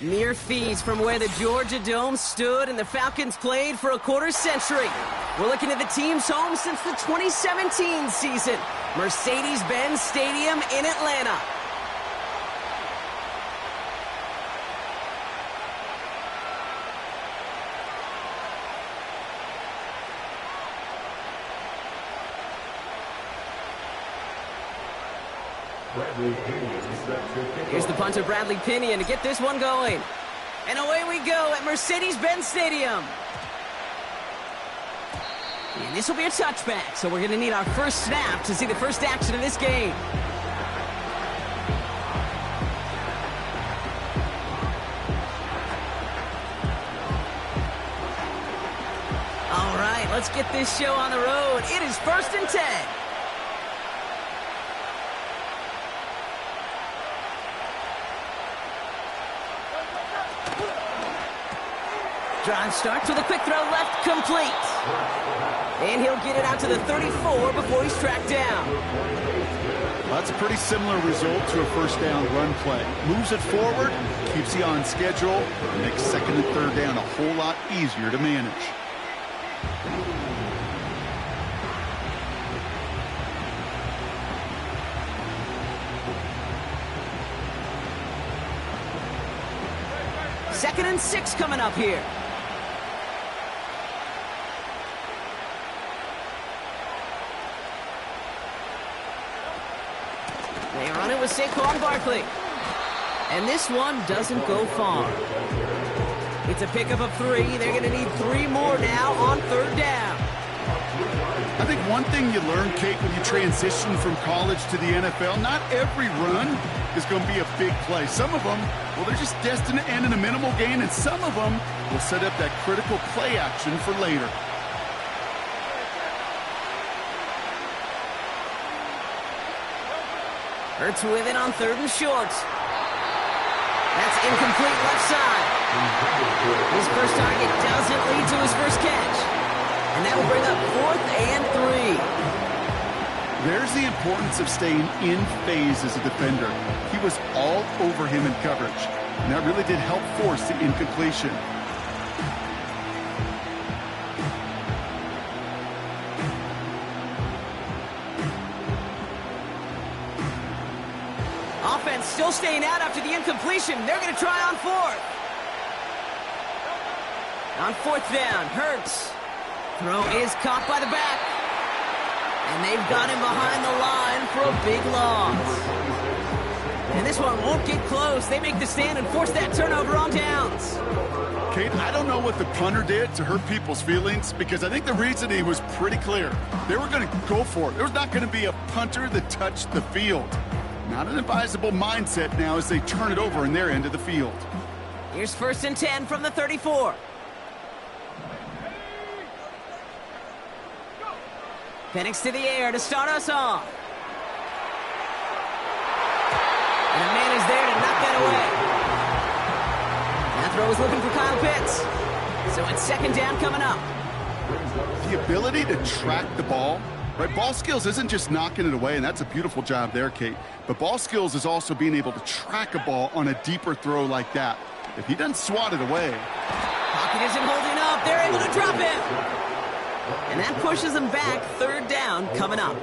Mere feet from where the Georgia Dome stood and the Falcons played for a quarter century. We're looking at the team's home since the 2017 season, Mercedes-Benz Stadium in Atlanta. Here's the punter, Bradley Pinion, to get this one going. And away we go at Mercedes-Benz Stadium. And this will be a touchback, so we're going to need our first snap to see the first action of this game. All right, let's get this show on the road. It is 1st and 10. Drive starts with a quick throw left, complete. And he'll get it out to the 34 before he's tracked down. That's a pretty similar result to a first down run play. Moves it forward, keeps you on schedule, and makes second and third down a whole lot easier to manage. Second and 6 coming up here. They run it with Saquon Barkley. And this one doesn't go far. It's a pickup of 3. They're going to need 3 more now on 3rd down. I think one thing you learn, Kate, when you transition from college to the NFL, not every run is going to be a big play. Some of them, well, they're just destined to end in a minimal gain, and some of them will set up that critical play action for later. Hurts with it on 3rd and short. That's incomplete left side. His first target doesn't lead to his first catch. And that will bring up 4th and 3. There's the importance of staying in phase as a defender. He was all over him in coverage, and that really did help force the incompletion. Offense still staying out after the incompletion. They're going to try on 4th. On 4th down, Hurts. Throw is caught by the back. And they've got him behind the line for a big loss. And this one won't get close. They make the stand and force that turnover on downs. Kate, I don't know what the punter did to hurt people's feelings, because I think the reasoning was pretty clear. They were going to go for it. There was not going to be a punter that touched the field. Not an advisable mindset now as they turn it over in their end of the field. Here's 1st and 10 from the 34. Penix to the air to start us off. And a man is there to knock that away. That throw is looking for Kyle Pitts. So it's 2nd down coming up. The ability to track the ball, right? Ball skills isn't just knocking it away, and that's a beautiful job there, Kate. But ball skills is also being able to track a ball on a deeper throw like that. If he doesn't swat it away. Pocket isn't holding up. They're able to drop him. And that pushes them back. 3rd down coming up.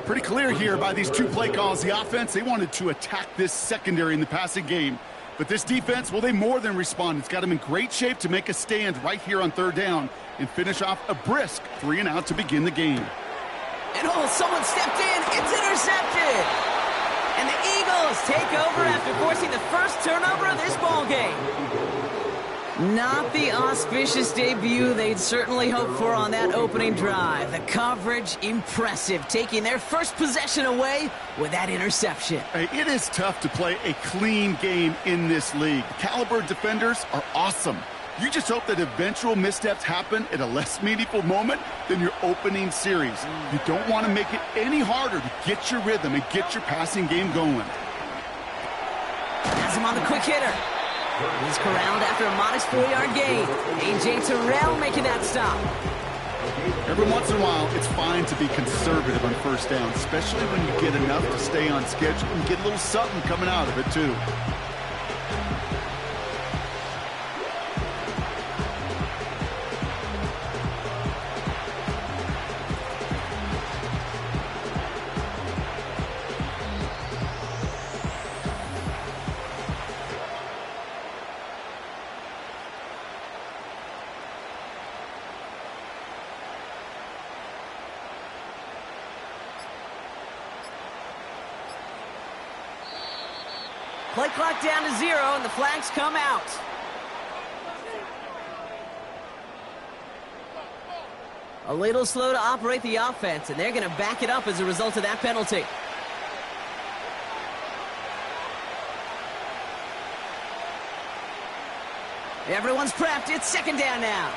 Pretty clear here by these 2 play calls. The offense, they wanted to attack this secondary in the passing game. But this defense, well, they more than respond. It's got them in great shape to make a stand right here on 3rd down and finish off a brisk 3 and out to begin the game. And someone stepped in. It's intercepted. And the Eagles take over after forcing the first turnover of this ball game. Not the auspicious debut they'd certainly hoped for on that opening drive. The coverage, impressive, taking their first possession away with that interception. Hey, it is tough to play a clean game in this league. Caliber defenders are awesome. You just hope that eventual missteps happen at a less meaningful moment than your opening series. You don't want to make it any harder to get your rhythm and get your passing game going. Has him on the quick hitter. He's corralled after a modest 4-yard gain. A.J. Terrell making that stop. Every once in a while, it's fine to be conservative on 1st down, especially when you get enough to stay on schedule and get a little something coming out of it, too. Play clock down to 0, and the flags come out. A little slow to operate the offense, and they're going to back it up as a result of that penalty. Everyone's prepped. It's second down now.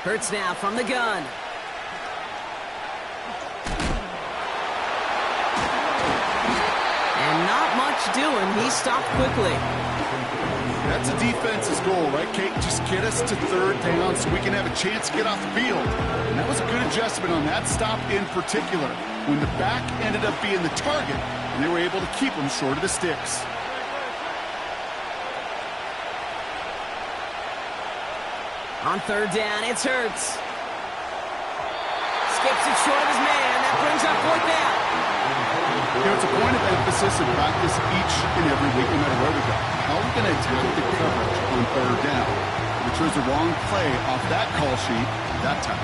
Hurts now from the gun. And not much doing. He stopped quickly. That's a defense's goal, right, Kate? Just get us to third down so we can have a chance to get off the field. And that was a good adjustment on that stop in particular, when the back ended up being the target, and they were able to keep him short of the sticks. On third down, it's Hurts. Skips it short of his man. That brings up fourth down. You know, it's a point of emphasis in practice each and every week, no matter where we go. How are we going to attack the coverage on third down? We chose the wrong play off that call sheet that time.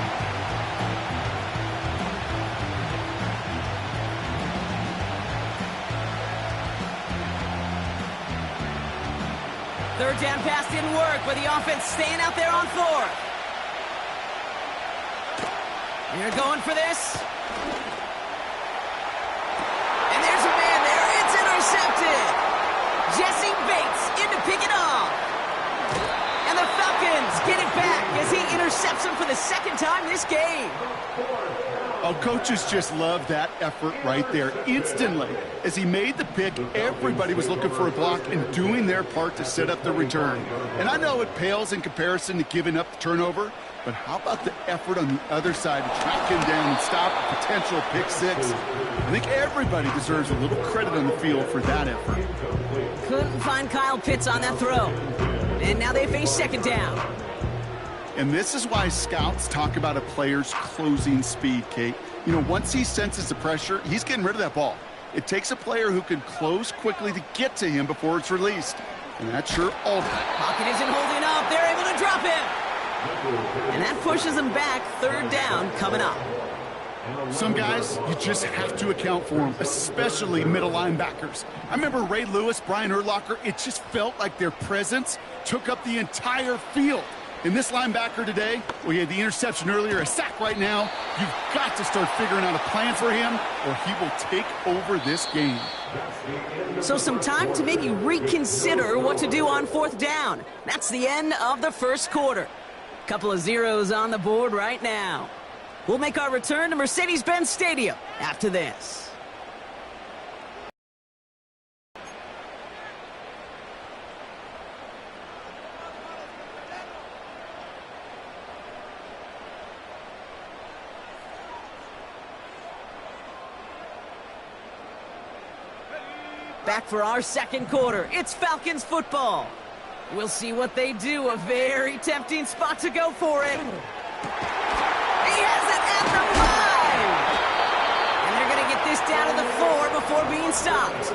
Third down pass didn't work, but the offense staying out there on fourth. They're going for this. And there's a man there. It's intercepted. Jesse Bates in to pick it off. And the Falcons get it back as he intercepts him for the second time this game. Oh, coaches just love that effort right there. Instantly, as he made the pick, everybody was looking for a block and doing their part to set up the return. And I know it pales in comparison to giving up the turnover, but how about the effort on the other side to track him down and stop a potential pick six? I think everybody deserves a little credit on the field for that effort. Couldn't find Kyle Pitts on that throw. And now they face second down. And this is why scouts talk about a player's closing speed, Kate. You know, once he senses the pressure, he's getting rid of that ball. It takes a player who can close quickly to get to him before it's released. And that's sure all. Pocket isn't holding up. They're able to drop him. And that pushes them back. Third down coming up. Some guys, you just have to account for them, especially middle linebackers. I remember Ray Lewis, Brian Urlacher, it just felt like their presence took up the entire field. And this linebacker today, well, he had the interception earlier, a sack right now. You've got to start figuring out a plan for him, or he will take over this game. So some time to maybe reconsider what to do on fourth down. That's the end of the first quarter. Couple of zeros on the board right now. We'll make our return to Mercedes-Benz Stadium after this. Back for our second quarter. It's Falcons football. We'll see what they do. A very tempting spot to go for it. He has it at the 5. And they're going to get this down to the 4 before being stopped.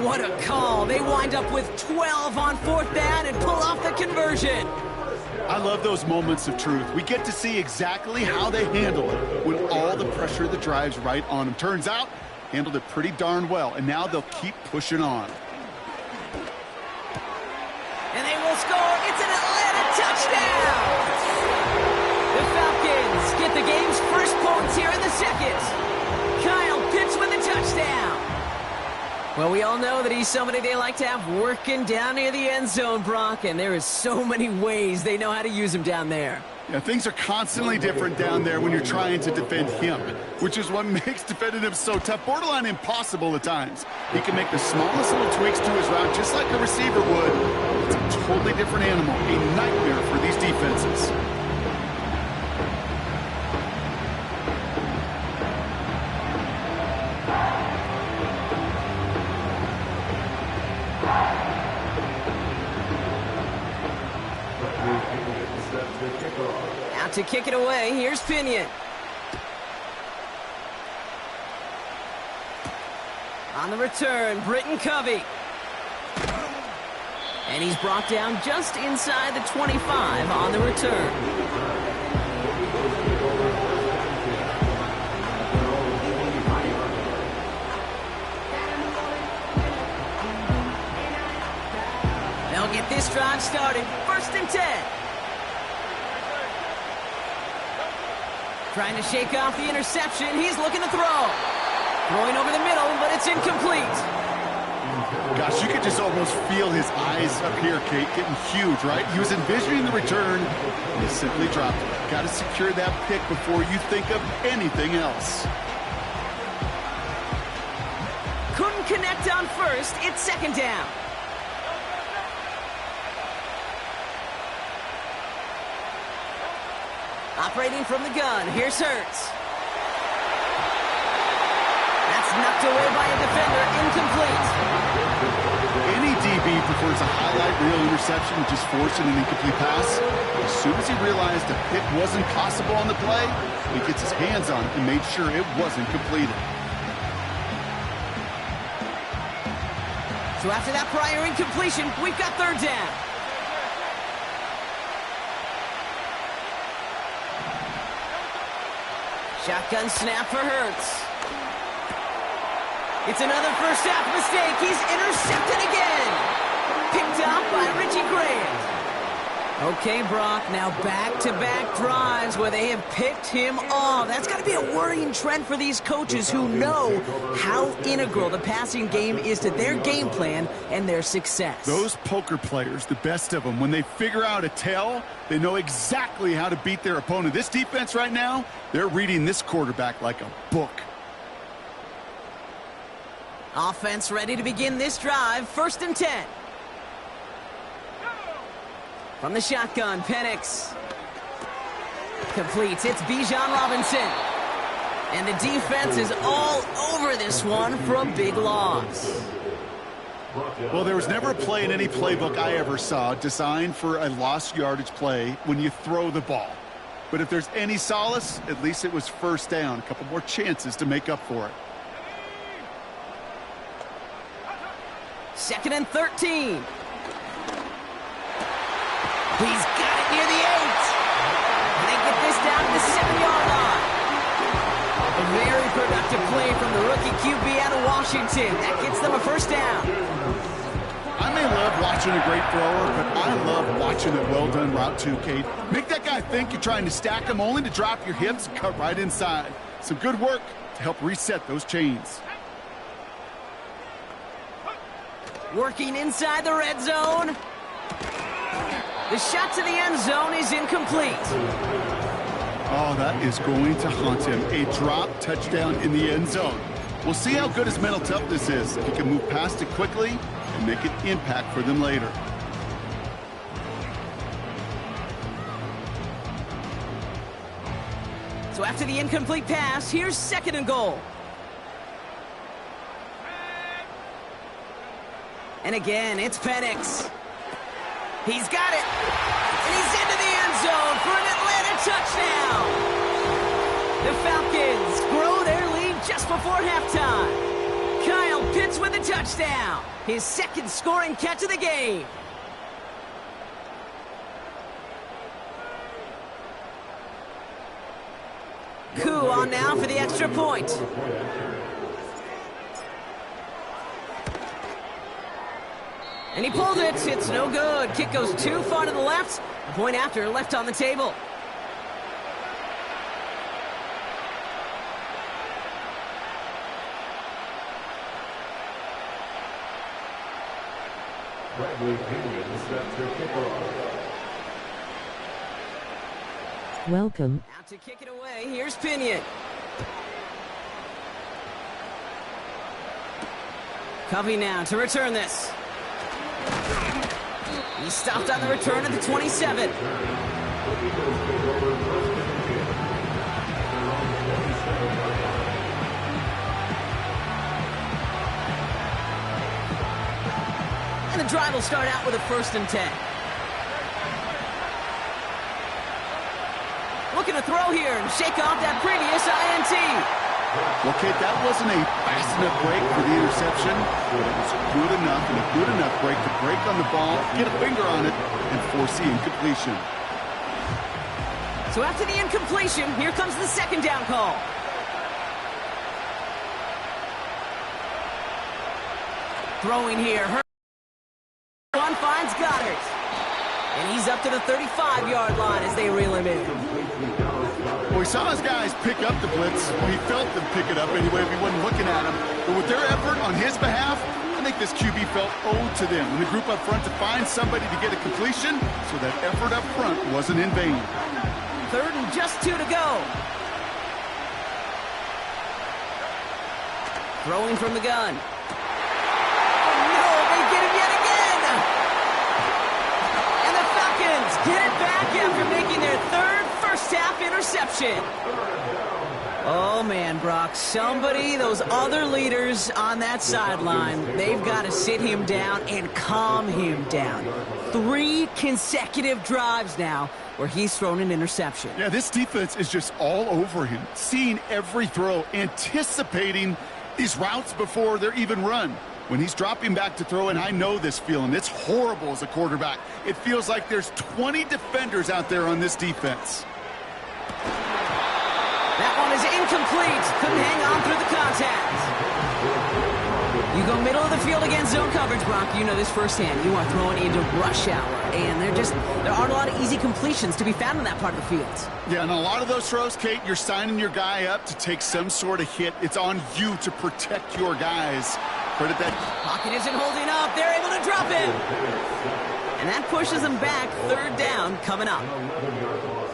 What a call. They wind up with 12 on fourth down and pull off the conversion. I love those moments of truth. We get to see exactly how they handle it when all the pressure that drives right on them. Turns out, handled it pretty darn well, and now they'll keep pushing on. And they will score. It's an Atlanta touchdown. The Falcons get the game's first points here in the second. Kyle Pitts with a touchdown. Well, we all know that he's somebody they like to have working down near the end zone, Brock, and there is so many ways they know how to use him down there. Yeah, things are constantly different down there when you're trying to defend him, which is what makes defending him so tough, borderline impossible at times. He can make the smallest little tweaks to his route just like a receiver would. It's a totally different animal, a nightmare for these defenses. Out to kick it away, here's Pinion. On the return, Britton Covey. And he's brought down just inside the 25 on the return. drive started. 1st and 10. Trying to shake off the interception. He's looking to throw. Throwing over the middle, but it's incomplete. Gosh, you could just almost feel his eyes up here, Kate, getting huge, right? He was envisioning the return, and he simply dropped it. Got to secure that pick before you think of anything else. Couldn't connect on 1st. It's 2nd down. Operating from the gun, here's Hurts. That's knocked away by a defender, incomplete. Any DB prefers a highlight reel interception, just forcing an incomplete pass. As soon as he realized a pick wasn't possible on the play, he gets his hands on it and made sure it wasn't completed. So after that prior incompletion, we've got 3rd down. Shotgun snap for Hurts. It's another first half mistake. He's intercepted again. Picked up by Richie Grant. Okay, Brock, now back-to-back drives where they have picked him off. That's got to be a worrying trend for these coaches who know how integral the passing game is to their game plan and their success. Those poker players, the best of them, when they figure out a tell, they know exactly how to beat their opponent. This defense right now, they're reading this quarterback like a book. Offense ready to begin this drive. 1st and 10. From the shotgun, Penix completes. It's Bijan Robinson. And the defense is all over this one for a big loss. Well, there was never a play in any playbook I ever saw designed for a lost yardage play when you throw the ball. But if there's any solace, at least it was 1st down. A couple more chances to make up for it. 2nd and 13. He's got it near the 8. And they get this down to the 7-yard line. A very productive play from the rookie QB out of Washington. That gets them a 1st down. I may love watching a great thrower, but I love watching a well-done route too, Kate. Make that guy think you're trying to stack him only to drop your hips and cut right inside. Some good work to help reset those chains. Working inside the red zone. The shot to the end zone is incomplete. Oh, that is going to haunt him. A drop touchdown in the end zone. We'll see how good his mental toughness is. If he can move past it quickly and make an impact for them later. So after the incomplete pass, here's 2nd and goal. And again, it's Penix. He's got it. And he's into the end zone for an Atlanta touchdown. The Falcons grow their lead just before halftime. Kyle Pitts with a touchdown. His 2nd scoring catch of the game. Koo on now for the extra point. And he pulled it. It's no good. Kick goes too far to the left. A point after left on the table. Welcome. Out to kick it away. Here's Pinion. Covey now to return this. He stopped on the return at the 27. And the drive will start out with a 1st and 10. Looking to throw here and shake off that previous INT. Well, Kate, that wasn't a fast enough break for the interception, but it was good enough and a good enough break to break on the ball, get a finger on it, and force the incompletion. So after the incompletion, here comes the 2nd down call. Throwing here. One finds Goddard. up to the 35-yard line as they reel him in. Well, he saw his guys pick up the blitz. Well, he felt them pick it up anyway if he wasn't looking at him. But with their effort on his behalf, I think this QB felt owed to them. And the group up front to find somebody to get a completion, so that effort up front wasn't in vain. 3rd and just 2 to go. Throwing from the gun. Oh, no, they get him yet again. And the Falcons get it back after making their 3rd first-half interception. Oh, man, Brock, those other leaders on that sideline, they've got to sit him down and calm him down. 3 consecutive drives now where he's thrown an interception. Yeah, this defense is just all over him, seeing every throw, anticipating these routes before they're even run. When he's dropping back to throw, and I know this feeling, it's horrible as a quarterback. It feels like there's 20 defenders out there on this defense. That one is incomplete. Couldn't hang on through the contact. You go middle of the field against zone coverage, Brock. You know this firsthand. You are throwing into rush hour. And there aren't a lot of easy completions to be found in that part of the field. Yeah, and a lot of those throws, Kate, you're signing your guy up to take some sort of hit. It's on you to protect your guys. Credit that. Pocket isn't holding up. They're able to drop it. And that pushes them back. 3rd down coming up.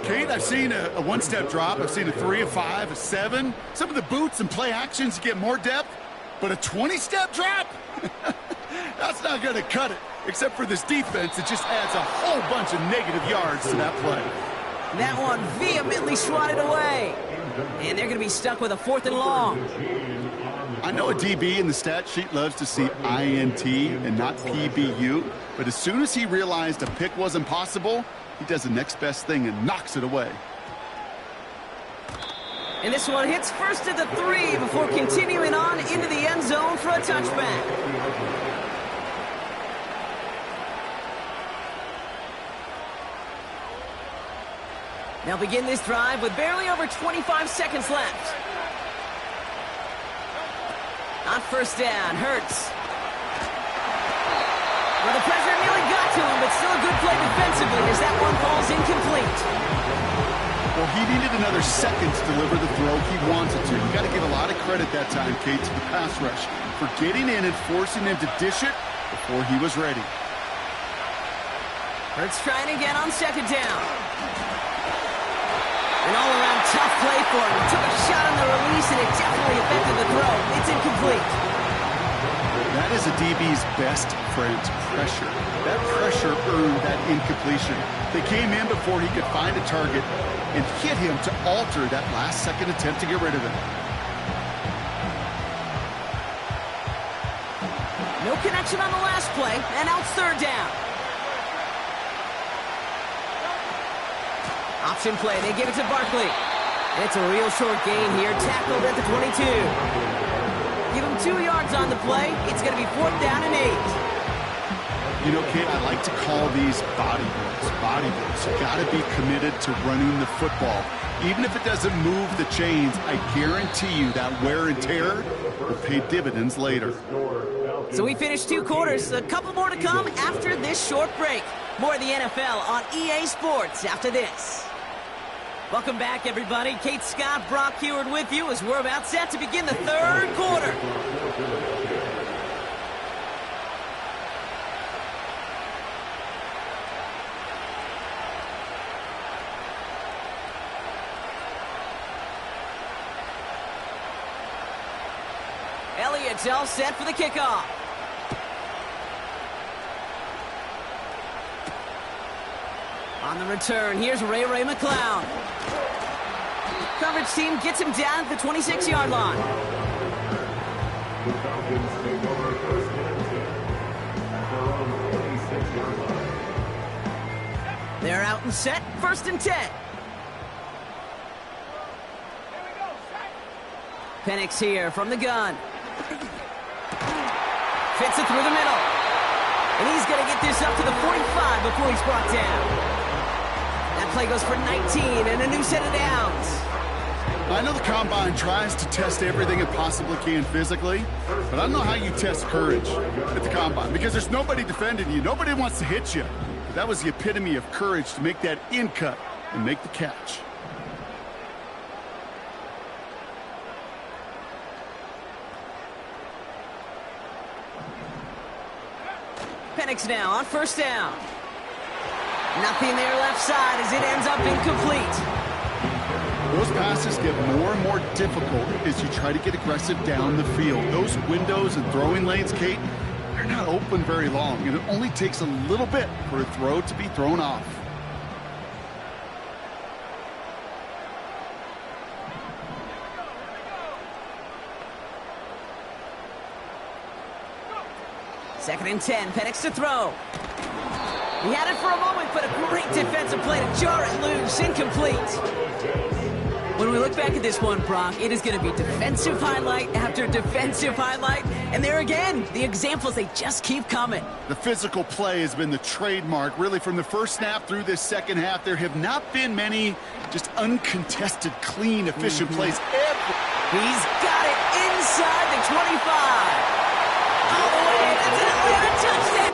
Kate, I've seen a one-step drop. I've seen a 3, a 5, a 7. Some of the boots and play actions get more depth. But a 20-step drop? That's not going to cut it. Except for this defense, it just adds a whole bunch of negative yards to that play. That one vehemently swatted away. And they're going to be stuck with a 4th and long. I know a DB in the stat sheet loves to see INT and not PBU. But as soon as he realized a pick wasn't possible, he does the next best thing and knocks it away. And this one hits first at the 3 before continuing on into the end zone for a touchback. They'll begin this drive with barely over 25 seconds left. On 1st down, Hurts. Well, the pressure nearly got to him, but still a good play defensively as that one falls incomplete. Well, he needed another second to deliver the throw he wanted to. You got to give a lot of credit that time, Kate, to the pass rush for getting in and forcing him to dish it before he was ready. Hurts trying again on 2nd down. An all-around tough play for him. He took a shot on the release, and it definitely affected the throw. It's incomplete. That is a DB's best friend, pressure. That pressure earned that incompletion. They came in before he could find a target and hit him to alter that last-second attempt to get rid of it. No connection on the last play, and now it's 3rd down. Option play, they give it to Barkley. It's a real short gain here, tackled at the 22. Give him 2 yards on the play. It's going to be 4th down and 8. You know, Kate, I like to call these body blows. Body blows. You got to be committed to running the football. Even if it doesn't move the chains, I guarantee you that wear and tear will pay dividends later. So we finished 2 quarters. A couple more to come after this short break. More of the NFL on EA Sports after this. Welcome back, everybody. Kate Scott, Brock Heward with you as we're about set to begin the 3rd quarter. Elliott's all set for the kickoff. On the return, here's Ray McCloud. Coverage team gets him down at the 26-yard line. They're out and set, 1st and 10. Penix here from the gun. Fits it through the middle. And he's going to get this up to the 45 before he's brought down. That play goes for 19 and a new set of downs. I know the Combine tries to test everything it possibly can physically, but I don't know how you test courage at the Combine because there's nobody defending you. Nobody wants to hit you. That was the epitome of courage to make that in cut and make the catch. Penix now on first down. Nothing there left side as it ends up incomplete. Those passes get more and more difficult as you try to get aggressive down the field. Those windows and throwing lanes, Kate, they're not open very long, and it only takes a little bit for a throw to be thrown off. Second and 10, Penix to throw. He had it for a moment, but a great defensive play to jar it loose, incomplete. When we look back at this one, Brock, it is going to be defensive highlight after defensive highlight. And there again, the examples, they just keep coming. The physical play has been the trademark, really, from the first snap through this second half. There have not been many just uncontested, clean, efficient plays ever. He's got it inside the 25. All the way, that's an Atlanta touchdown.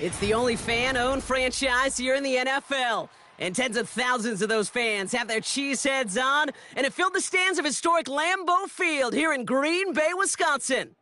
It's the only fan-owned franchise here in the NFL. And tens of thousands of those fans have their cheeseheads on, and it filled the stands of historic Lambeau Field here in Green Bay, Wisconsin.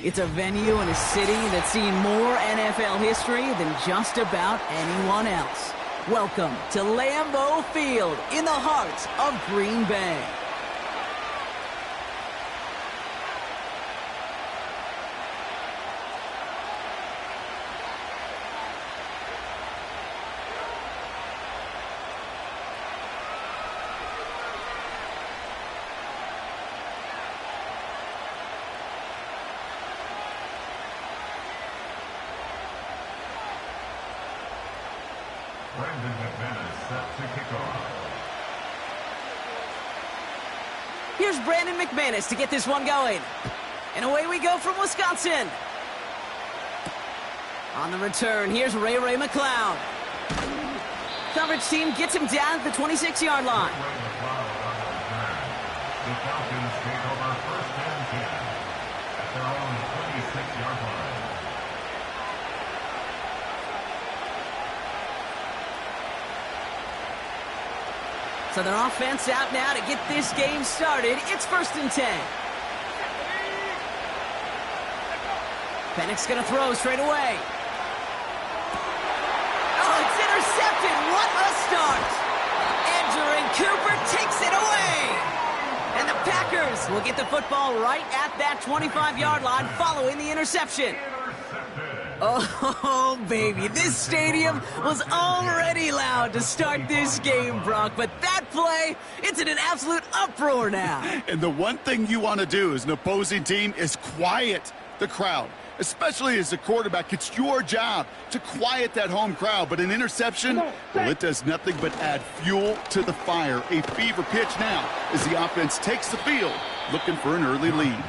It's a venue in a city that's seen more NFL history than just about anyone else. Welcome to Lambeau Field in the heart of Green Bay. Here's Brandon McManus to get this one going. And away we go from Wisconsin. On the return, here's Ray McLeod. Coverage team gets him down at the 26-yard line. The Falcons take over first and 10 at their own 26-yard line. So their offense out now to get this game started. It's first and 10. Pennick's going to throw straight away. Oh, it's intercepted. What a start. Edgerrin Cooper takes it away. And the Packers will get the football right at that 25-yard line following the interception. Oh, baby, this stadium was already loud to start this game, Brock, but that play, it's in an absolute uproar now. And the one thing you want to do as an opposing team is quiet the crowd, especially as a quarterback. It's your job to quiet that home crowd, but an interception, well, it does nothing but add fuel to the fire. A fever pitch now as the offense takes the field, looking for an early lead.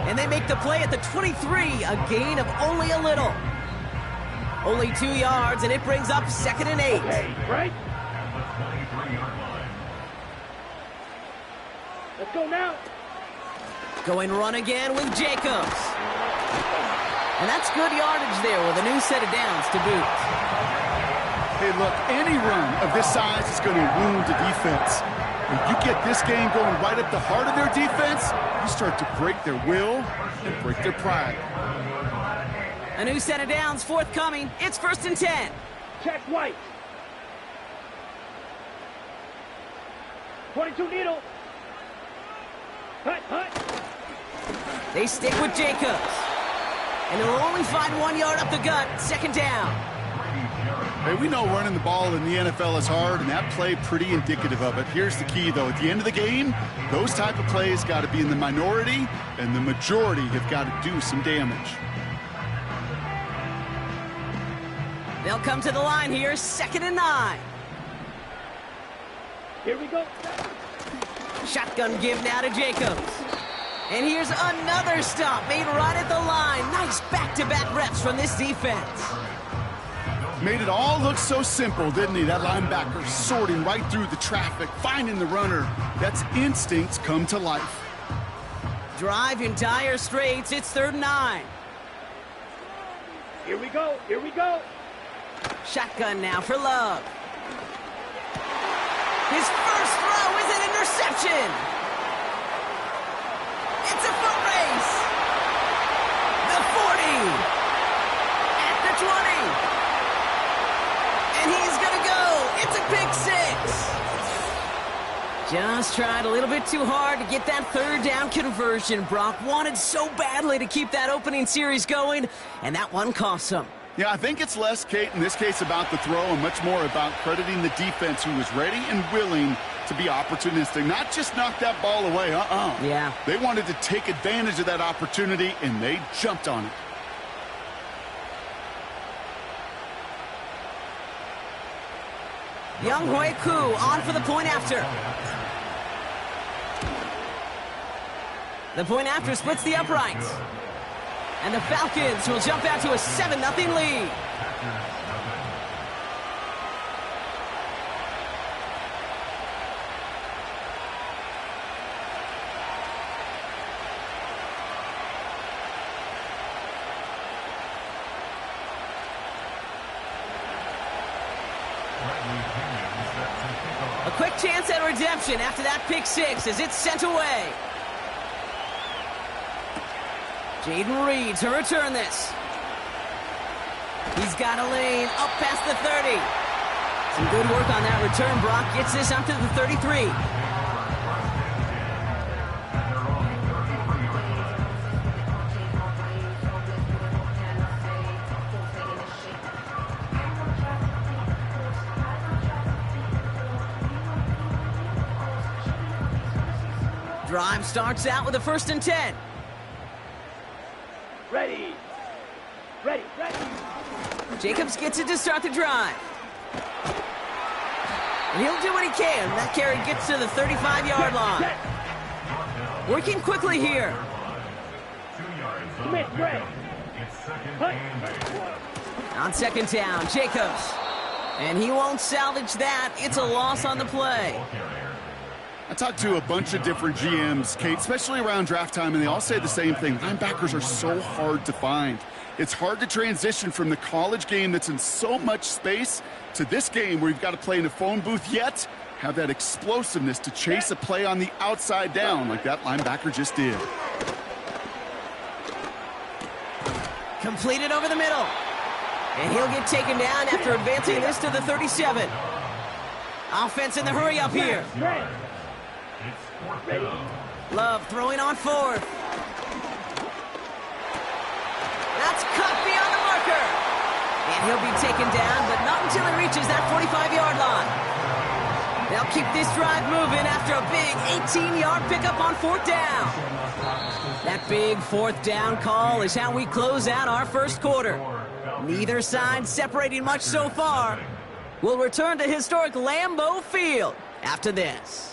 And they make the play at the 23, a gain of only a little. Only 2 yards, and it brings up 2nd and 8. Okay, right? Let's go now. Going run again with Jacobs. And that's good yardage there with a new set of downs to boot. Hey, look, any run of this size is going to wound the defense. If you get this game going right at the heart of their defense, you start to break their will and break their pride. A new set of downs forthcoming. It's first and 10. Check White. 22 needle. Hut. They stick with Jacobs. And they'll only find 1 yard up the gut. 2nd down. Hey, we know running the ball in the NFL is hard, and that play pretty indicative of it. Here's the key, though. At the end of the game, those type of plays got to be in the minority, and the majority have got to do some damage. They'll come to the line here, 2nd and 9. Here we go. Shotgun give now to Jacobs. And here's another stop made right at the line. Nice back-to-back reps from this defense. Made it all look so simple, didn't he? That linebacker sorting right through the traffic, finding the runner. That's instincts come to life. Drive in dire straits. It's 3rd and 9. Here we go. Shotgun now for Love. His first throw is an interception. It's a foot race. The 40. At the 20. And he's going to go. It's a pick 6. Just tried a little bit too hard to get that 3rd down conversion. Brock wanted so badly to keep that opening series going, and that one cost him. Yeah, I think it's less, Kate, in this case about the throw and much more about crediting the defense who was ready and willing to be opportunistic. Not just knock that ball away, Yeah. They wanted to take advantage of that opportunity, and they jumped on it. Young Hui Koo on for the point after. The point after splits the uprights. And the Falcons will jump out to a 7-0 lead. A quick chance at redemption after that pick 6 as it's sent away. Jaden Reed to return this. He's got a lane up past the 30. Some good work on that return. Brock gets this up to the 33. Drive starts out with a 1st and 10. Ready. Ready. Ready. Jacobs gets it to start the drive. And he'll do what he can. That carry gets to the 35-yard line. Working quickly here. Commit, Greg. On 2nd down, Jacobs. And he won't salvage that. It's a loss on the play. I talked to a bunch of different GMs, Kate, especially around draft time, and they all say the same thing. Linebackers are so hard to find. It's hard to transition from the college game that's in so much space to this game where you've got to play in a phone booth, yet have that explosiveness to chase a play on the outside down like that linebacker just did. Completed over the middle. And he'll get taken down after advancing this to the 37. Offense in the hurry up here. Love throwing on 4th. That's cut beyond the marker. And he'll be taken down, but not until he reaches that 45-yard line. They'll keep this drive moving after a big 18-yard pickup on 4th down. That big 4th down call is how we close out our 1st quarter. Neither side separating much so far. We'll return to historic Lambeau Field after this.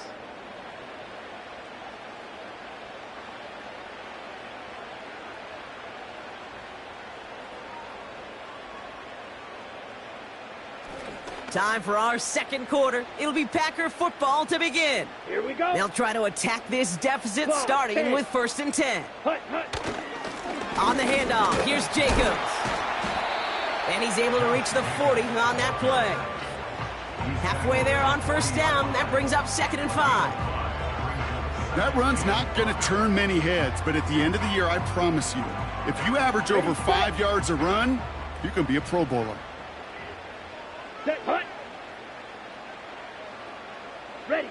Time for our 2nd quarter. It'll be Packer football to begin. Here we go. They'll try to attack this deficit starting with 1st and 10. Hut, hut. On the handoff, here's Jacobs. And he's able to reach the 40 on that play. Halfway there on 1st down, that brings up 2nd and 5. That run's not going to turn many heads, but at the end of the year, I promise you, if you average over 5 yards a run, you can be a Pro Bowler. Set, hut. Ready.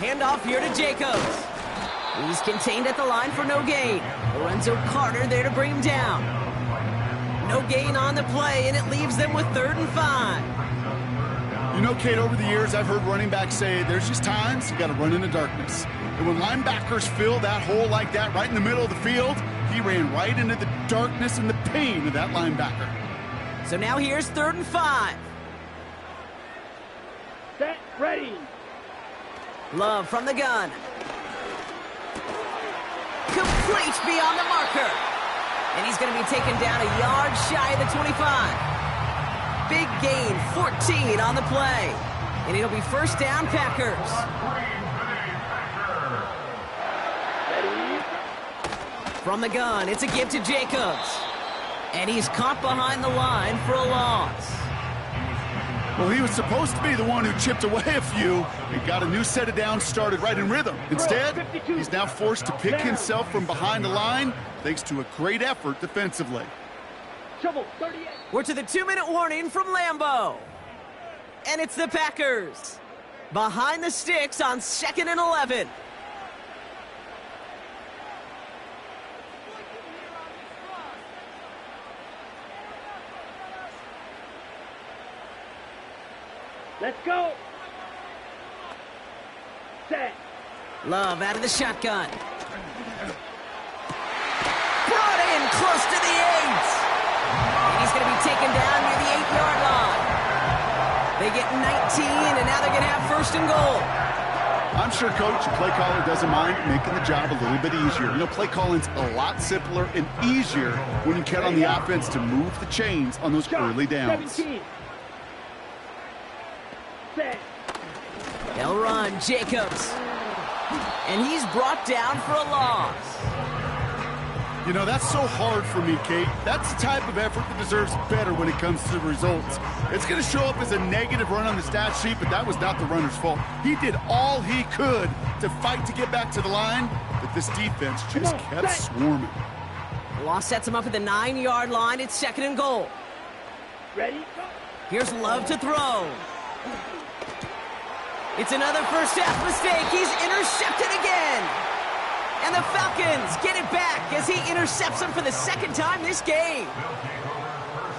Handoff here to Jacobs. He's contained at the line for no gain. Lorenzo Carter there to bring him down. No gain on the play, and it leaves them with 3rd and 5. You know, Kate, over the years, I've heard running backs say there's just times you got to run in the darkness. And when linebackers fill that hole like that right in the middle of the field, he ran right into the darkness and the pain of that linebacker. So now here's 3rd and 5. Set, ready. Love from the gun. Complete beyond the marker. And he's going to be taken down a yard shy of the 25. Big gain, 14 on the play. And it'll be 1st down, Packers. From the gun, it's a give to Jacobs. And he's caught behind the line for a loss. Well, he was supposed to be the one who chipped away a few and got a new set of downs started right in rhythm. Instead, he's now forced to pick himself from behind the line thanks to a great effort defensively. We're to the 2-minute warning from Lambeau. And it's the Packers. Behind the sticks on 2nd and 11. Let's go. Set. Love out of the shotgun. Brought in close to the 8. And he's going to be taken down near the 8-yard line. They get 19, and now they're going to have 1st and goal. I'm sure, Coach, the play caller doesn't mind making the job a little bit easier. You know, play calling's a lot simpler and easier when you count on the offense to move the chains on those early downs. 17. Set. They'll run Jacobs. And he's brought down for a loss. You know, that's so hard for me, Kate. That's the type of effort that deserves better when it comes to the results. It's going to show up as a negative run on the stat sheet, but that was not the runner's fault. He did all he could to fight to get back to the line, but this defense just kept swarming. The loss sets him up at the 9-yard line. It's 2nd and goal. Ready, go. Here's Love to throw. It's another first half mistake. He's intercepted again. And the Falcons get it back as he intercepts him for the 2nd time this game.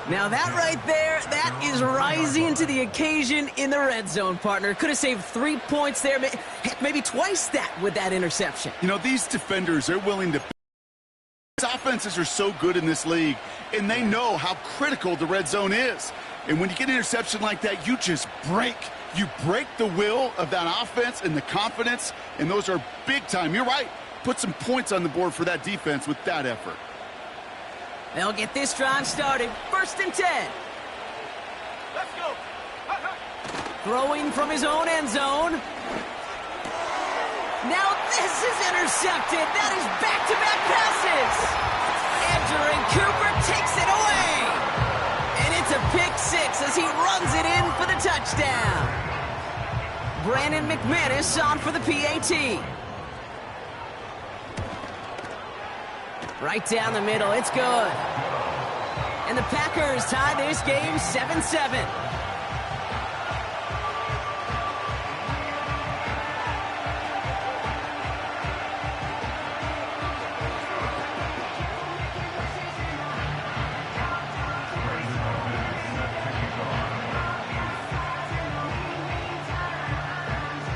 Now that right there, that is rising to the occasion in the red zone, partner. Could have saved 3 points there, heck, maybe twice that with that interception. You know, these defenders, they're willing to... These offenses are so good in this league, and they know how critical the red zone is. And when you get an interception like that, you just break. You break the will of that offense and the confidence, and those are big time. You're right. Put some points on the board for that defense with that effort. They'll get this drive started. 1st and 10. Let's go. Throwing from his own end zone. Now this is intercepted. That is back-to-back passes. Andrew Cooper takes it away. And it's a pick 6 as he runs it in for the touchdown. Brandon McManus on for the PAT. Right down the middle, it's good. And the Packers tie this game 7-7.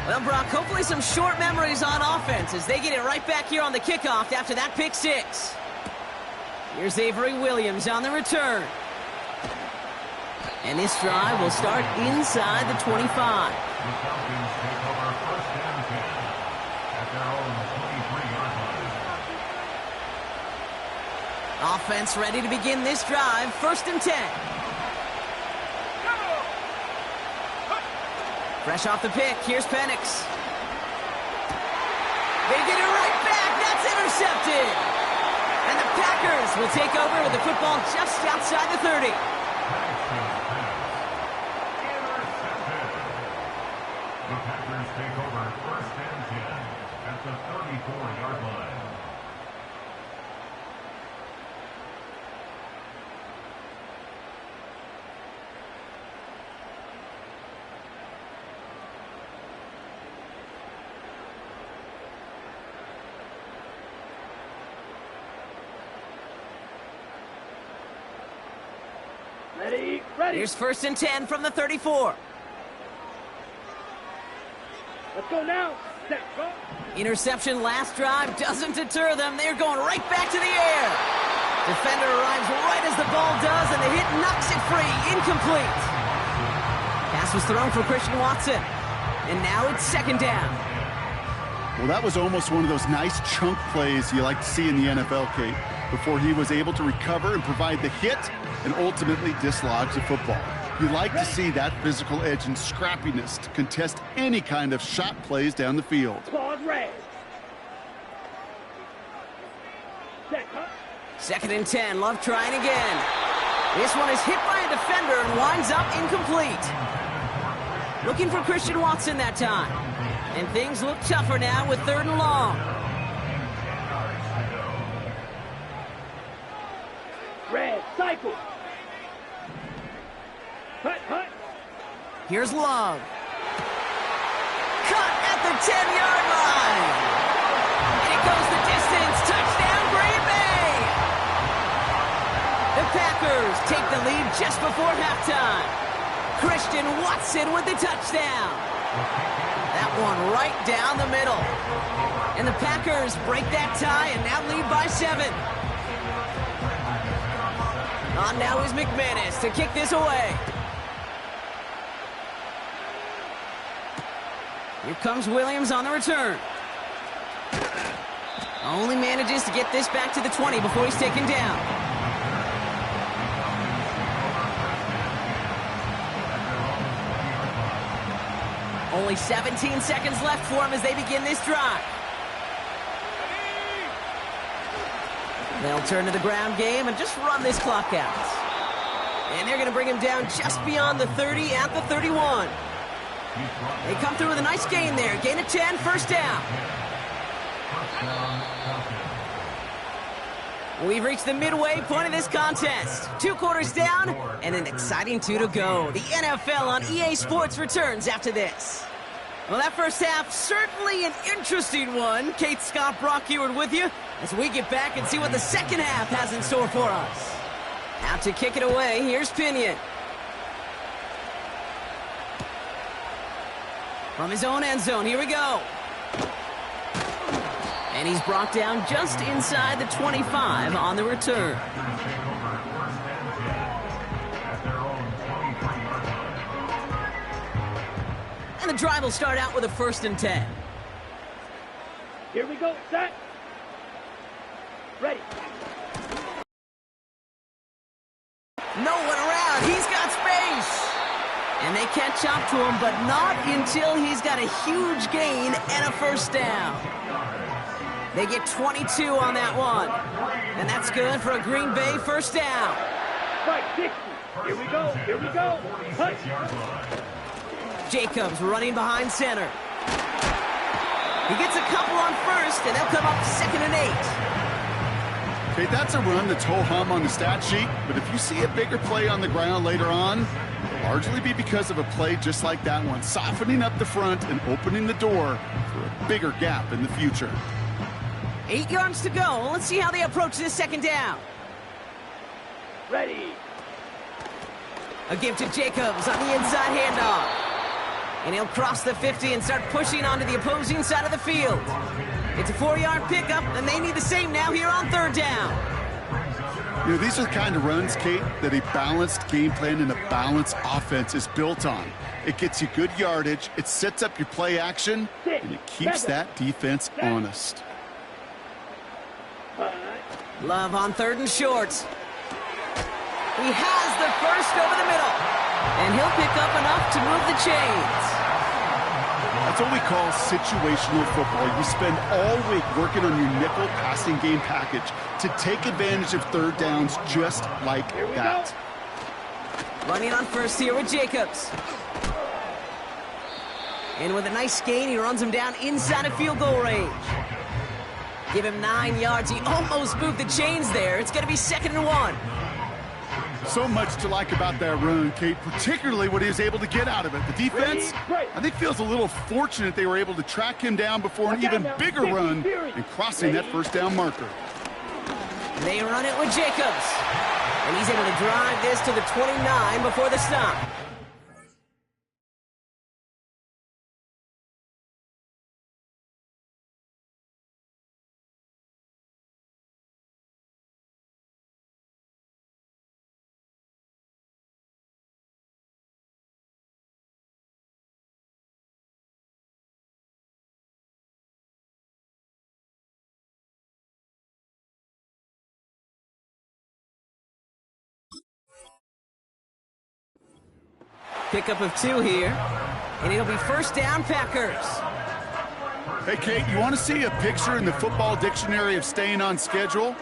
Well, Brock, hopefully some short memories on offense as they get it right back here on the kickoff after that pick 6. Here's Avery Williams on the return. And this drive will start inside the 25. The Falcons take over 1st and 10 at their own 23-yard line. Offense ready to begin this drive. 1st and 10. Fresh off the pick, here's Penix. They get it right back. That's intercepted. And the Packers will take over with the football just outside the 30. The Packers take over 1st and 10 at the 34-yard line. Ready, ready. Here's 1st and 10 from the 34. Let's go now. Set, go. Interception last drive doesn't deter them. They're going right back to the air. Defender arrives right as the ball does, and the hit knocks it free. Incomplete. Pass was thrown for Christian Watson. And now it's 2nd down. Well, that was almost one of those nice chunk plays you like to see in the NFL, Kate, before he was able to recover and provide the hit and ultimately dislodge the football. You like to see that physical edge and scrappiness to contest any kind of shot plays down the field. Claws red. Set, cut. 2nd and 10. Love trying again. This one is hit by a defender and winds up incomplete. Looking for Christian Watson that time. And things look tougher now with 3rd and long. Red, cycle. Hut, hut. Here's Love. Cut at the 10-yard line. And it goes the distance. Touchdown, Green Bay. The Packers take the lead just before halftime. Christian Watson with the touchdown. That one right down the middle. And the Packers break that tie and now lead by 7. On now is McManus to kick this away. Here comes Williams on the return. Only manages to get this back to the 20 before he's taken down. Only 17 seconds left for him as they begin this drive. They'll turn to the ground game and just run this clock out. And they're going to bring him down just beyond the 30 at the 31. They come through with a nice gain there. Gain of 10, 1st down. We've reached the midway point of this contest. 2 quarters down and an exciting 2 to go. The NFL on EA Sports returns after this. Well, that first half, certainly an interesting one. Kate, Scott, Brock Eward with you as we get back and see what the second half has in store for us. Out to kick it away, here's Pinion. From his own end zone, here we go. And he's brought down just inside the 25 on the return. And the drive will start out with a 1st and 10. Here we go, set. Ready. No one around. He's got space. And they catch up to him, but not until he's got a huge gain and a 1st down. They get 22 on that one. And that's good for a Green Bay 1st down. Strike 60. Here we go. Here we go. Hunt. Jacobs running behind center. He gets a couple on 1st, and they'll come up 2nd and 8. Okay, that's a run that's ho-hum on the stat sheet, but if you see a bigger play on the ground later on, it'll largely be because of a play just like that one, softening up the front and opening the door for a bigger gap in the future. 8 yards to go. Let's see how they approach this 2nd down. Ready. A give to Jacobs on the inside handoff. And he'll cross the 50 and start pushing onto the opposing side of the field. It's a 4-yard pickup, and they need the same now here on 3rd down. You know, these are the kind of runs, Kate, that a balanced game plan and a balanced offense is built on. It gets you good yardage, it sets up your play action, and it keeps that defense honest. Love on 3rd and short. He has the 1st over the middle. And he'll pick up enough to move the chains. That's what we call situational football. You spend all week working on your nickel passing game package to take advantage of 3rd downs just like that. Running on 1st here with Jacobs. And with a nice gain, he runs him down inside of field goal range. Give him 9 yards. He almost moved the chains there. It's going to be 2nd and 1. So much to like about that run, Kate, particularly what he was able to get out of it. The defense, I think, feels a little fortunate they were able to track him down before an even bigger run and crossing that 1st down marker. They run it with Jacobs. And he's able to drive this to the 29 before the stop. Pickup of 2 here. And it'll be 1st down, Packers. Hey, Kate, you want to see a picture in the football dictionary of staying on schedule?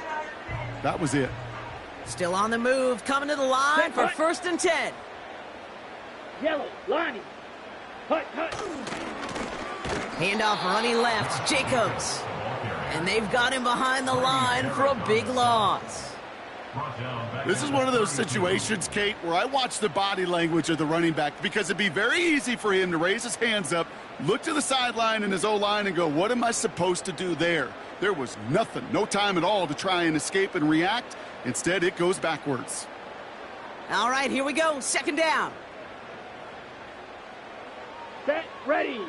That was it. Still on the move, coming to the line for 1st and 10. Yellow. Lonnie. Hut. Handoff running left, Jacobs. And they've got him behind the line for a big loss. This is one of those situations, Kate, where I watch the body language of the running back because it'd be very easy for him to raise his hands up, look to the sideline in his O-line and go, what am I supposed to do there? There was nothing, no time at all to try and escape and react. Instead, it goes backwards. All right, here we go, 2nd down. Set. Ready.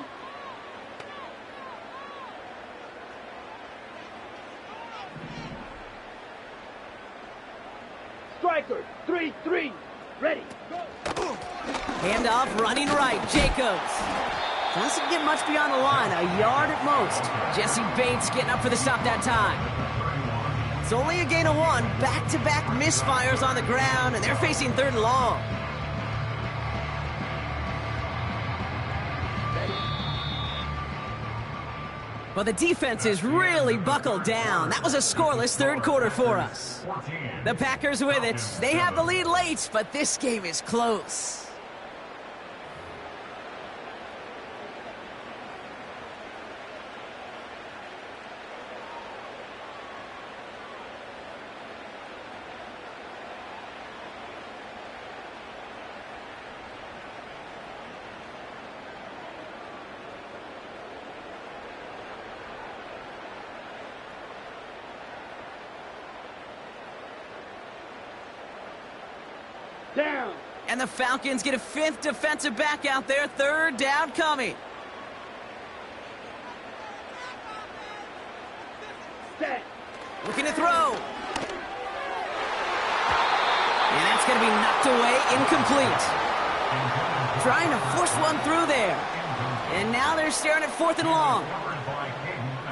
Striker. 3-3. Ready. Go. Handoff running right, Jacobs. Doesn't get much beyond the line, a yard at most. Jesse Bates getting up for the stop that time. It's only a gain of 1, back-to-back misfires on the ground, and they're facing 3rd and long. Well, the defense is really buckled down. That was a scoreless 3rd quarter for us. The Packers with it. They have the lead late, but this game is close. Down. And the Falcons get a 5th defensive back out there. 3rd down coming. Set. Looking to throw. And that's going to be knocked away, incomplete. Trying to force one through there. And now they're staring at 4th and long.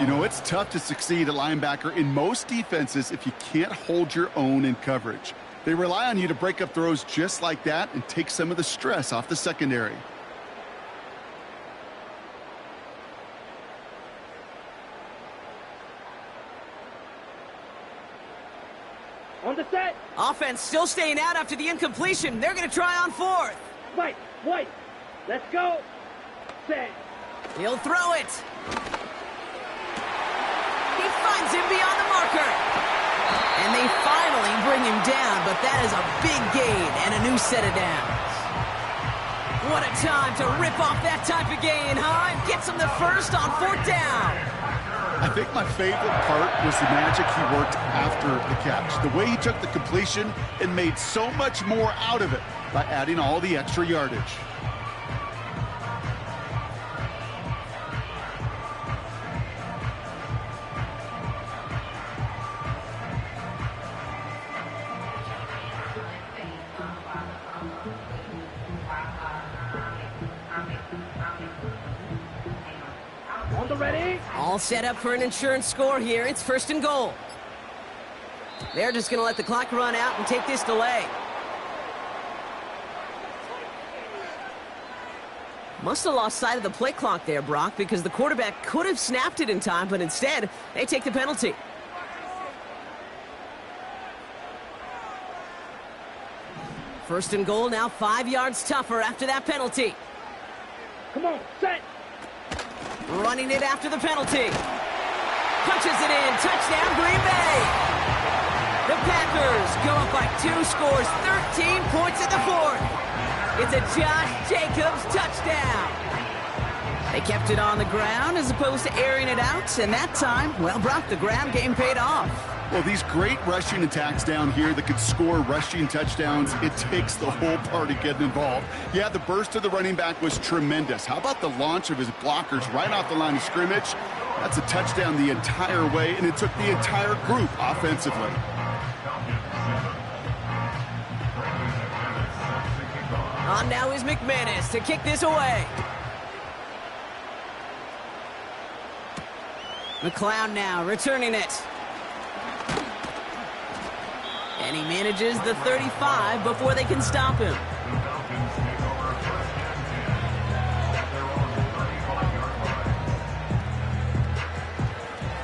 You know, it's tough to succeed at linebacker in most defenses if you can't hold your own in coverage. They rely on you to break up throws just like that and take some of the stress off the secondary. On the set. Offense still staying out after the incompletion. They're going to try on 4th. Right. White. Let's go. Set. He'll throw it. He finds him beyond the marker. And they finally bring him down, but that is a big gain and a new set of downs. What a time to rip off that type of gain, huh? And gets him the first on 4th down. I think my favorite part was the magic he worked after the catch. The way he took the completion and made so much more out of it by adding all the extra yardage. On the ready. All set up for an insurance score here. It's 1st and goal. They're just going to let the clock run out and take this delay. Must have lost sight of the play clock there, Brock, because the quarterback could have snapped it in time, but instead, they take the penalty. First and goal, now 5 yards tougher after that penalty. Come on, set. Running it after the penalty. Punches it in. Touchdown, Green Bay. The Packers go up by 2 scores, 13 points in the 4th. It's a Josh Jacobs touchdown. They kept it on the ground as opposed to airing it out, and that time, well, Brock, the ground game paid off. Well, these great rushing attacks down here that could score rushing touchdowns, it takes the whole party getting involved. Yeah, the burst of the running back was tremendous. How about the launch of his blockers right off the line of scrimmage? That's a touchdown the entire way, and it took the entire group offensively. On now is McManus to kick this away. McLeod now returning it. And he manages the 35 before they can stop him.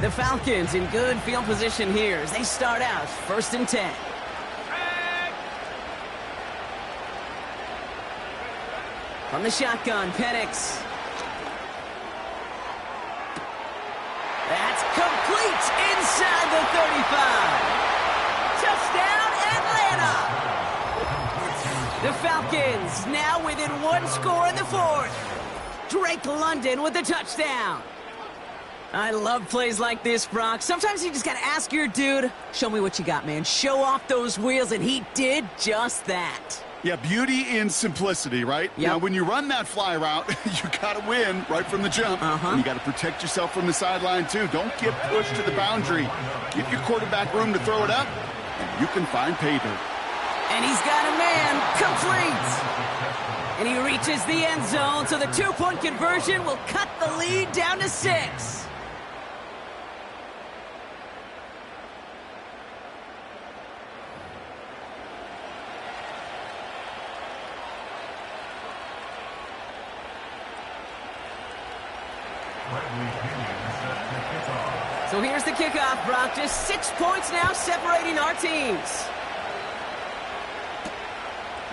The Falcons in good field position here as they start out 1st and 10. From the shotgun, Penix. That's complete inside the 35. Touchdown, Atlanta! The Falcons now within 1 score in the 4th. Drake London with the touchdown. I love plays like this, Brock. Sometimes you just got to ask your dude, show me what you got, man. Show off those wheels, and he did just that. Yeah, beauty in simplicity, right? Yep. Now, when you run that fly route, you got to win right from the jump. And you got to protect yourself from the sideline, too. Don't get pushed to the boundary. Give your quarterback room to throw it up, and you can find pay dirt. And he's got a man complete. And he reaches the end zone, so the 2-point conversion will cut the lead down to 6. So here's the kickoff, Brock. Just 6 points now separating our teams.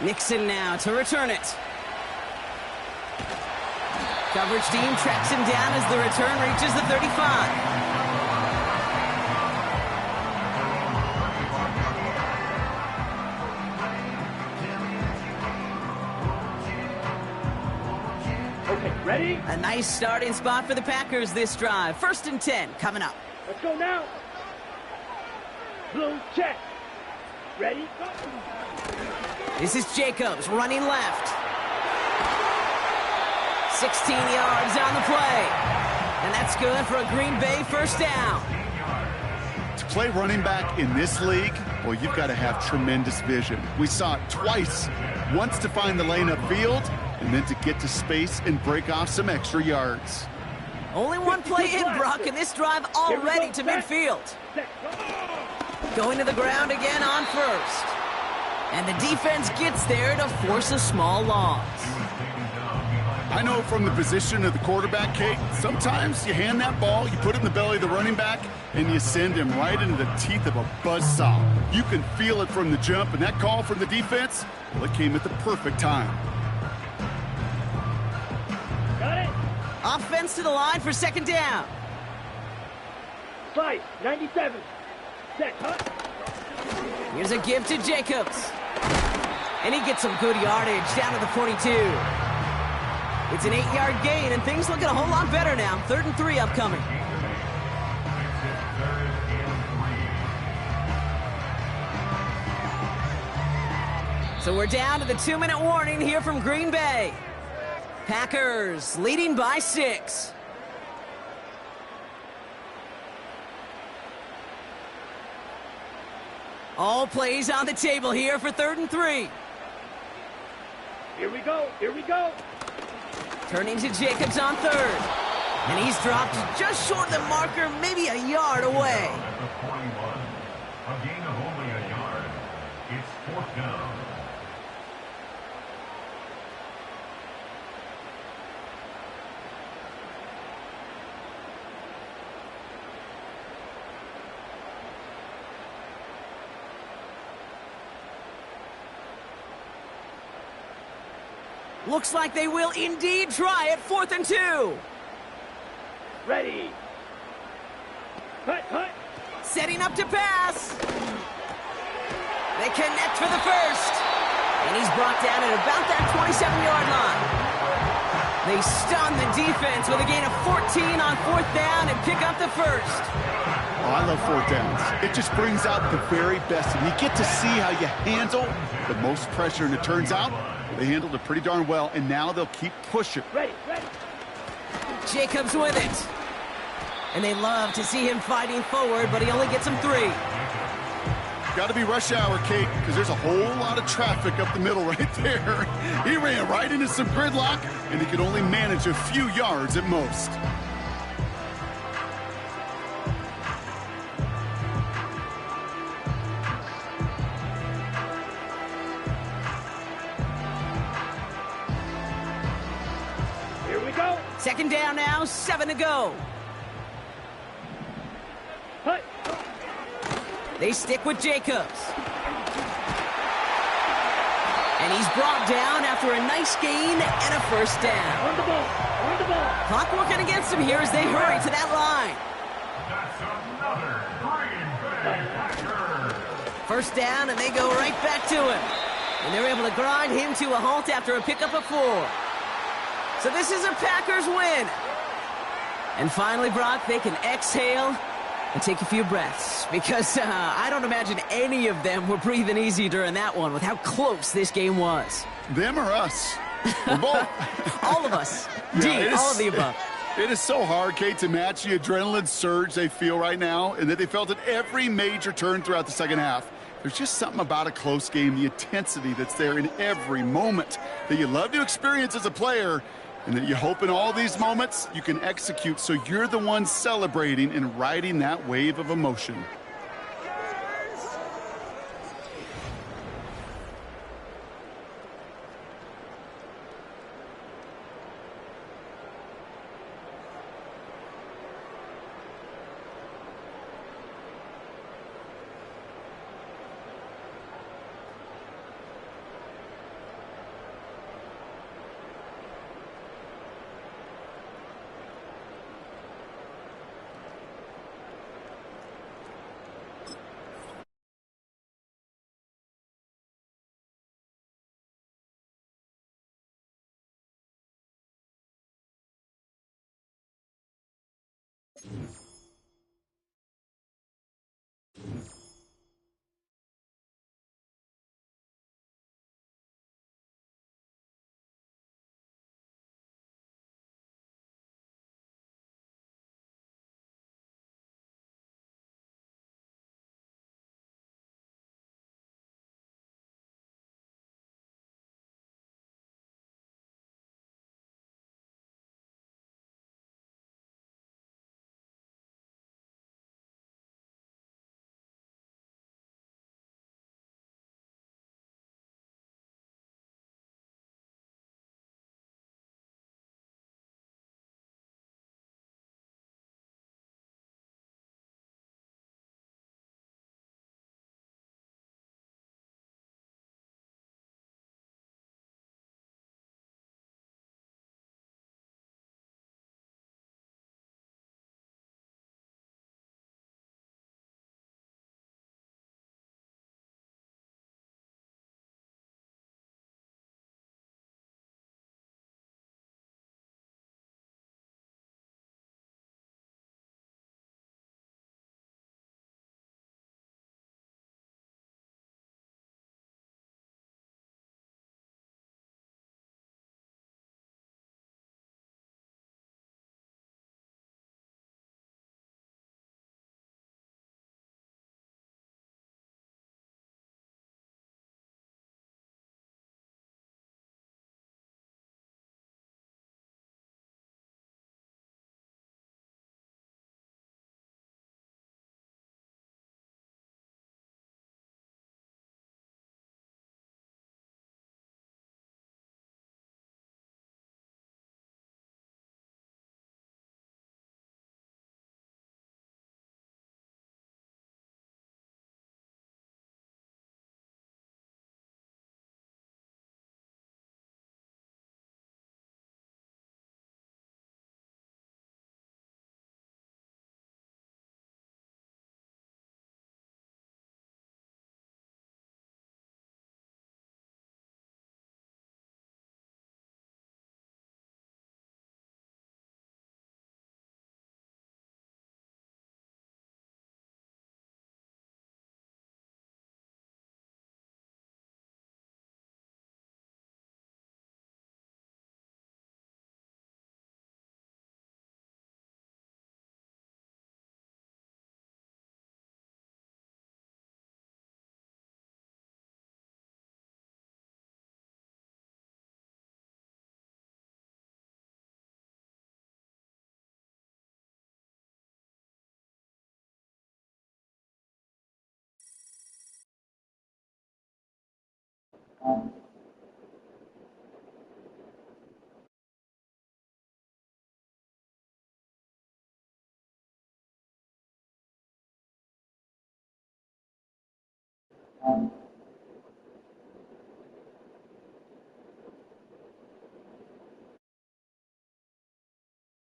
Nixon now to return it. Coverage team tracks him down as the return reaches the 35. Okay, ready? A nice starting spot for the Packers this drive. 1st and 10 coming up. Let's go now. Blue check. Ready? Go. This is Jacobs running left. 16 yards on the play. And that's good for a Green Bay first down. To play running back in this league, well, you've got to have tremendous vision. We saw it twice. Once to find the lane upfield, and then to get to space and break off some extra yards. Only one play in, Brock, and this drive already to midfield. Going to the ground again on first. And the defense gets there to force a small loss. I know from the position of the quarterback, Kate, sometimes you hand that ball, you put it in the belly of the running back, and you send him right into the teeth of a buzzsaw. You can feel it from the jump, and that call from the defense, well, it came at the perfect time. Got it. Offense to the line for second down. Slide, 97. Set, cut. Here's a give to Jacobs. And he gets some good yardage down to the 42. It's an 8-yard gain, and things looking a whole lot better now. 3rd and 3 upcoming. So we're down to the 2-minute warning here from Green Bay. Packers leading by 6. All plays on the table here for 3rd and 3. Here we go, here we go. Turning to Jacobs on 3rd. And he's dropped just short of the marker, maybe a yard away. At the 41, a gain of only a yard. It's 4th down. Looks like they will indeed try it. 4th and 2. Ready. Cut, cut. Setting up to pass. They connect for the first. And he's brought down at about that 27-yard line. They stun the defense with a gain of 14 on 4th down and pick up the first. Oh, I love 4th downs. It just brings out the very best, and you get to see how you handle the most pressure, and it turns out they handled it pretty darn well, and now they'll keep pushing. Ready, ready. Jacobs with it. And they love to see him fighting forward, but he only gets them 3. Got to be rush hour, Kate, because there's a whole lot of traffic up the middle right there. He ran right into some gridlock, and he could only manage a few yards at most. Here we go. Second down now, 7 to go. Cut. They stick with Jacobs. And he's brought down after a nice gain and a first down. On the ball, on the ball. Clock working against them here as they hurry to that line. That's another Green Bay Packers. First down, and they go right back to him. And they're able to grind him to a halt after a pickup of 4. So this is a Packers win. And finally, Brock, they can exhale and take a few breaths, because I don't imagine any of them were breathing easy during that one with how close this game was. Them or us? We're both. All of us. Yeah, All of the above. It is so hard, Kate, to match the adrenaline surge they feel right now, and that they felt at every major turn throughout the second half. There's just something about a close game, the intensity that's there in every moment that you love to experience as a player, and that you hope in all these moments you can execute so you're the one celebrating and riding that wave of emotion.